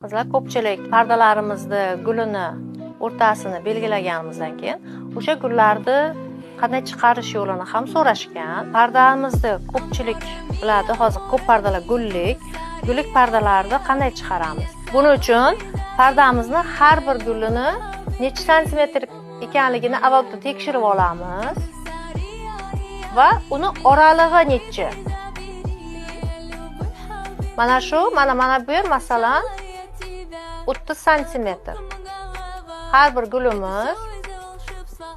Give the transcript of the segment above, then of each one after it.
Qizlar ko'pchilik pardalarimizni gulini o'rtasini belgilaganimizdan keyin o'sha gullarni qanday chiqarish yo'lini ham so'rashgan. Pardamizni ko'pchilik biladi, hozir ko'p pardalar gullik pardalarni qanday chiqaramiz? Buning uchun pardamizni har bir gulini necha santimetr ekanligini avvalda tekshirib olamiz va uni oralig'i necha. Mana shu, mana bu yer masalan 30 santimetr. Har bir gulimiz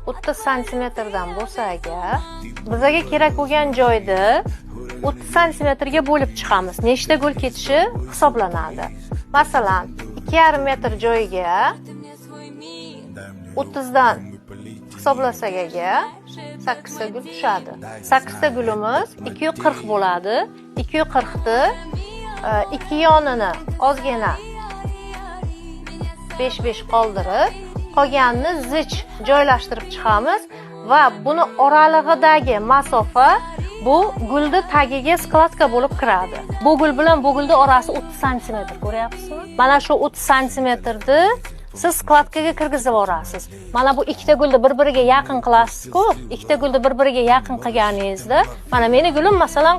30 santimetrdan bo'lsa agar, bizga kerak bo'lgan joyda 30 santimetrga bo'lib chiqamiz. Nechta gul ketishi hisoblanadi. Masalan, 2,5 metr joyiga 30 dan hisoblasak agar 8 ta gul tushadi. 8 ta gulimiz 240 bo'ladi. 240 ni ikki yonini ozgina 5-5 qoldirib, qolganini zich joylashtirib chiqamiz va buni oralig'idagi masofa bu gulni tagiga skladka bo'lib kiradi. Bu gul bilan bu gulning orasi 30 santimetr, ko'ryapsizmi? Mana shu 30 santimetrni siz skladkaga kirgizib olasiz. Mana bu ikkita gulni bir-biriga yaqin qilasiz-ku, ikkita gulni bir-biriga yaqin qilganingizda, mana meni gulim masalan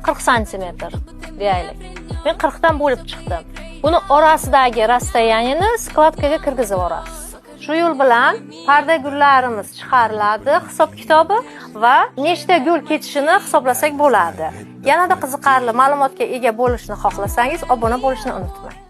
40 santimetr deyaylik. Men 40 dan bo'lib chiqdim. Buni orasidagi rastoyaniyni skladkaga kirgizib olasiz. Shu yo'l bilan parda gullarimiz chiqariladi, hisob-kitobi va nechta gul ketishini hisoblasak bo'ladi. Yanada qiziqarli ma'lumotga ega bo'lishni xohlasangiz, obuna bo'lishni unutmang.